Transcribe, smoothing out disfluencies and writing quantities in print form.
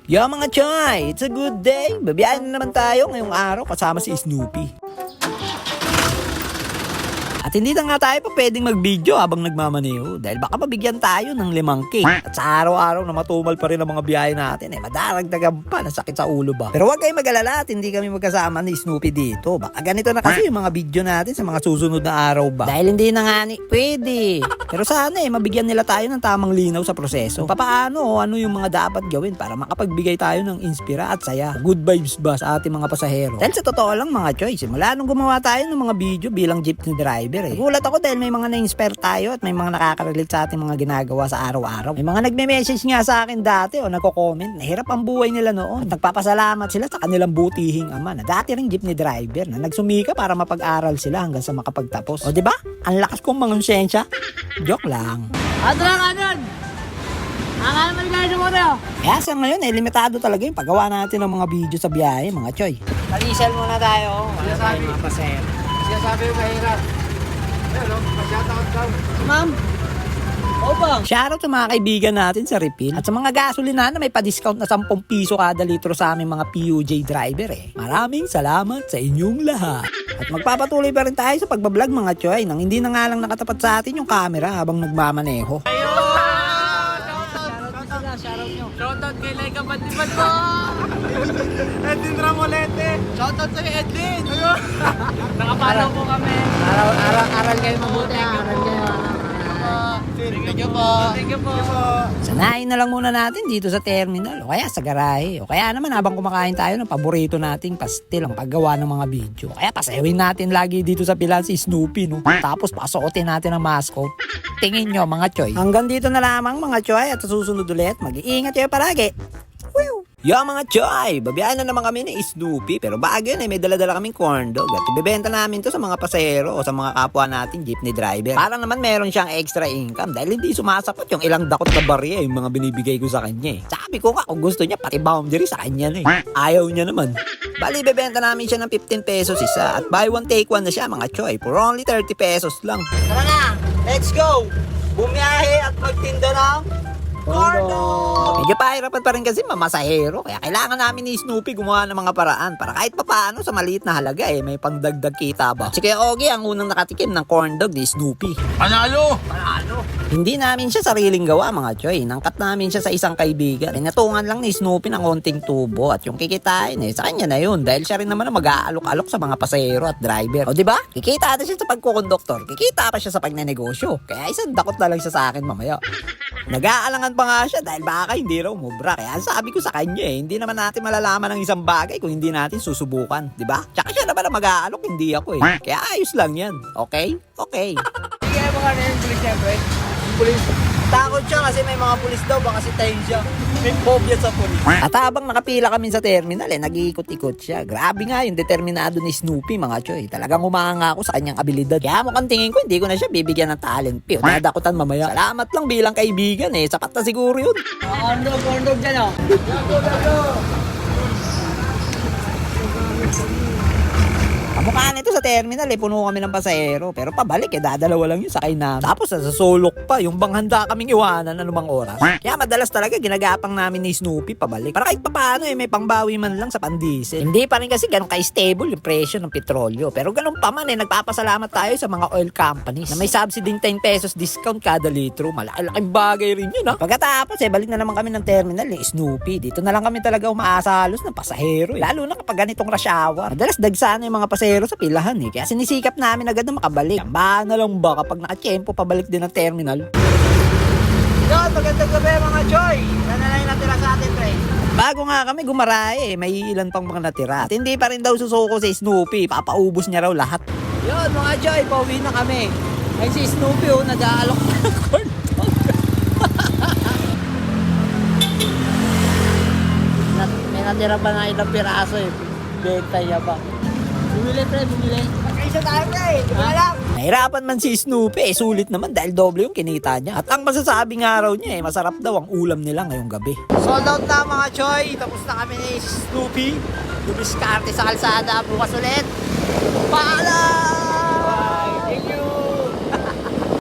Yo mga choy, it's a good day. Babiyahin na naman tayo ngayong araw kasama si Snoopy. At hindi na nga tayo pa pwedeng mag-video habang nagmamaneho dahil baka mabigyan tayo ng 5K. At sa araw-araw na matumal pa rin ang mga biyahe natin, madaragdagan pa na sakit sa ulo ba. Pero huwag kayong mag-alala at hindi kami magkasama ni Snoopy dito. Baka ganito na kasi yung mga video natin sa mga susunod na araw ba. Dahil hindi na nga pwede. Pero sana mabigyan nila tayo ng tamang linaw sa proseso. Papaano o ano yung mga dapat gawin para makapagbigay tayo ng inspira at saya. Good vibes ba sa ating mga pasahero. Dahil sa totoo lang mga choy, simula nung gumawa tayo ng mga video bilang jeepney driver nagulat ako dahil may mga na-inspire tayo at may mga nakaka-relate sa ating mga ginagawa sa araw-araw. May mga nagme-message nga sa akin dati o nagko-comment na hirap ang buhay nila noon at nagpapasalamat sila sa kanilang butihing ama na dati ring jeepney driver na nagsumika para mapag-aral sila hanggang sa makapagtapos. O diba? Ang lakas kong mga konsensya. Joke lang. Ano lang anon? Akala mo nagano mo rin. Kaya sa ngayon limitado talaga yung paggawa natin ng mga video sa biyahe mga choy. Palisal muna tayo. Wala tayong mga pasero. Siya sabi yung mahirap. Ayun, pa-shoutout daw. Ma'am. Oo ba? Shoutout sa mga kaibigan natin sa refill at sa mga gasolina na may pa-discount na 10 piso kada litro sa aming mga PUJ driver Maraming salamat sa inyong lahat. At magpapatuloy pa rin tayo sa pagbablog mga choy nang hindi na nga lang nakatapat sa atin yung camera habang nagmamaneho. Shoutout nyo. Shoutout kay Laika Bandiban mo! Edwin Ramolete! Shoutout sa Edwin! Nakapalaw po kami! Aral kayo mabuti. Aral kayo. Thank you po! Thank you po! Sanayin na lang muna natin dito sa terminal o kaya sa garahe. O kaya naman habang kumakain tayo ng paborito nating pastil ang paggawa ng mga video. Kaya pasewin natin lagi dito sa pilan si Snoopy no. Tapos pasuotin natin ang mascot. Tingin nyo mga choy. Hanggang dito na lamang mga choy at sa susunod ulit mag-iingat kayo palagi. Woo! Yo mga choy, babiyahan na naman kami ni Snoopy pero bago yun may dala-dala kaming corn dog at ibebenta namin to sa mga pasahero o sa mga kapwa natin jeepney driver. Para naman meron siyang extra income dahil hindi sumasapat yung ilang dakot na barya yung mga binibigay ko sa kanya Sabi ko nga kung gusto niya pati boundary sa kanya na Ayaw niya naman. Bali ibebenta namin siya ng 15 pesos isa at buy one take one na siya mga choy for only 30 pesos lang. Tara na. Let's go. Bumiyahe at magtinda ng corno. Medyo pahirapan pa rin kasi mamasahero kaya kailangan namin ni Snoopy gumawa ng mga paraan para kahit papaano sa maliit na halaga may pangdagdag kita ba. Si Kuya Ogie ang unang nakatikim ng corn dog ni Snoopy. Panalo! Hindi namin siya sariling gawa mga choy. Nangkat namin siya sa isang kaibigan. Pinatungan lang ni Snoopy ng konting tubo at yung kikitain sa kanya na yun dahil siya rin naman ang mag-aalok-alok sa mga pasahero at driver. O diba? Kikita na siya sa pagkukonduktor. Kikita pa siya sa pagnenegosyo. Kaya isang dakot na lang siya sa akin mamaya. Nag-aalangan pa nga siya dahil baka hindi raw mubra. Kaya sabi ko sa kanya hindi naman natin malalaman ng isang bagay kung hindi natin susubukan. Diba? Tsaka siya naman ang mag-aalok, hindi ako Kaya ayos lang yan. Okay? Okay. Sige mo ka na yung pulis siyempre. Pulis. Takot siya kasi may mga pulis daw. Baka sitayin siya. May phobia sa pulis. At habang nakapila kami sa terminal nag-iikot-ikot siya. Grabe nga yung determinado ni Snoopy mga choy. Talagang humanga ako sa kanyang abilidad. Kaya mukhang tingin ko hindi ko na siya bibigyan ng talent fee. Dadakutan mamaya. Salamat lang bilang kaibigan Sapat na siguro yun. Corndog dyan o. Kamukha nito sa terminal puno kami ng pasahero. Pero pabalik dadalawa lang yung sakay na. Tapos sa sulok pa yung bang handa kaming iwanan anumang oras. Kaya madalas talaga ginagapang namin ni Snoopy pabalik. Para kahit papaano may pangbawi man lang sa pandisel. Hindi pa rin kasi ganun ka-stable yung presyo ng petrolyo. Pero ganun pa man nagpapasalamat tayo sa mga oil companies na may subsidy 10 pesos discount kada litro. Malaki-laking bagay rin yun Pagkatapos balik na naman kami ng terminal ni Snoopy. Dito na lang kami talaga umaasa halos ng pasahero Lalo na kapag ganitong rush hour. Madalas dagsana yung mga pasahero sa pilahan Kaya sinisikap namin agad na makabalik. Tambahan na lang ba kapag nakatsyempo pabalik din ng terminal. Yun, magandang gabi mga choy. Sana na yung natira sa atin, pre. Bago nga kami gumarahe may ilan pang mga natira. At hindi pa rin daw susuko si Snoopy. Papaubos niya raw lahat. Yun, mga choy, pauwi na kami. Ay si Snoopy nag-aalok na ng corn dog. May natira pa na ilang piraso Benta niya ba? Bumili pre, bumili. Pagkaisa tayo pre, alam. Nahirapan man si Snoopy sulit naman dahil doble yung kinita niya. At ang masasabi nga raw niya masarap daw ang ulam nila ngayong gabi. Sold out na mga choy. Tapos na kami ni Snoopy. Dumiskarte sa kalsada. Bukas ulit. Paalam!